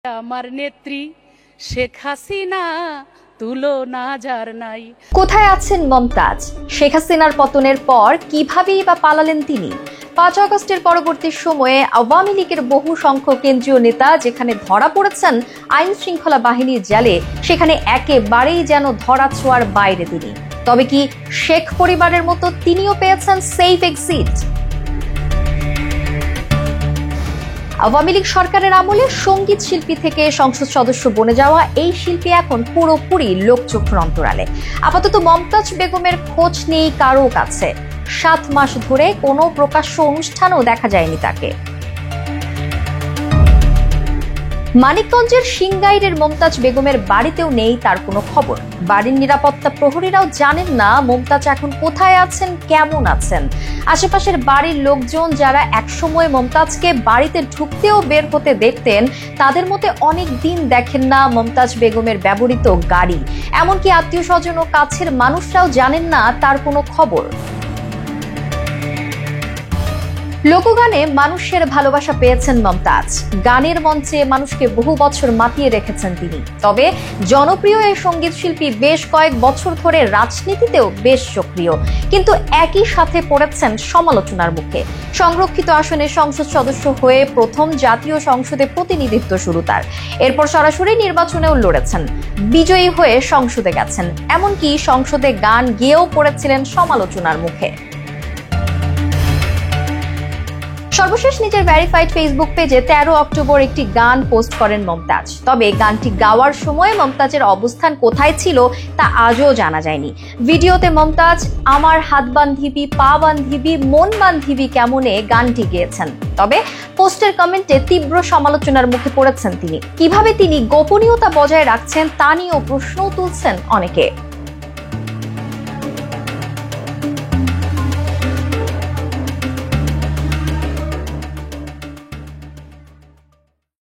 আমার নেত্রী শেখ হাসিনা তুলনা যার নাই। কোথায় আছেন মমতাজ? শেখ হাসিনার পতনের পর কিভাবেই বা পালালেন তিনি? 5 আগস্টের পরবর্তী সময়ে আওয়ামী লীগের বহু সংখ্যক কেন্দ্রীয় নেতা যেখানে ধরা পড়েছেন আইন শৃঙ্খলা বাহিনীর জালে, সেখানে একেবারেই যেন ধরা ছোঁয়ার বাইরে তিনি। তবে কি শেখ পরিবারের মতো তিনিও পেয়েছেন সেফ এক্সিট? আওয়ামী লীগ সরকারের আমলে সঙ্গীত শিল্পী থেকে সংসদ সদস্য বনে যাওয়া এই শিল্পী এখন পুরোপুরি লোকচক্ষুর অন্তরালে। আপাতত মমতাজ বেগমের খোঁজ নেই কারো কাছে। 7 মাস ধরে কোনো প্রকাশ্য অনুষ্ঠানও দেখা যায়নি তাকে। মানিকগঞ্জের সিংগাইরের মমতাজ বেগমের বাড়িতেও নেই তার কোনো খবর। বাড়ির নিরাপত্তা প্রহরীরাও জানেন না মমতাজ এখন কোথায় আছেন, কেমন আছেন। আশেপাশের বাড়ির লোকজন যারা একসময় মমতাজকে বাড়িতে ঢুকতেও বের হতে দেখতেন, তাদের মতে অনেক দিন দেখেন না মমতাজ বেগমের ব্যবহৃত গাড়ি। এমনকি আত্মীয় স্বজন ও কাছের মানুষরাও জানেন না তার কোনো খবর। লোকগানে মানুষের ভালোবাসা পেয়েছেন মমতাজ। গানের মঞ্চে মানুষকে বহু বছর মাতিয়ে রেখেছেন তিনি। তবে জনপ্রিয় এই সঙ্গীত শিল্পী বেশ কয়েক বছর ধরে রাজনীতিতেও বেশ সক্রিয়, কিন্তু একই সাথে পড়েছেন সমালোচনার মুখে। সংরক্ষিত আসনে সংসদ সদস্য হয়ে প্রথম জাতীয় সংসদে প্রতিনিধিত্ব শুরু তার। এরপর সরাসরি নির্বাচনেও লড়েছেন, বিজয়ী হয়ে সংসদে গেছেন। এমনকি সংসদে গান গেয়েও পড়েছিলেন সমালোচনার মুখে। সর্বশেষ নিজের ভেরিফাইড ফেসবুক পেজে 13 অক্টোবর একটি গান পোস্ট করেন মমতাজ। তবে গানটি গাওয়ার সময় মমতাজের অবস্থান কোথায় ছিল তা আজও জানা যায়নি। ভিডিওতে মমতাজ আমার হাত বান্ধিবি, পা বান্ধিবি, মন বান্ধিবি কেমনে গানটি গেয়েছেন। তবে পোস্টের কমেন্টে তীব্র সমালোচনার মুখে পড়েছেন তিনি। কিভাবে তিনি গোপনীয়তা বজায় রাখছেন তা নিয়েও প্রশ্ন তুলছেন অনেকে।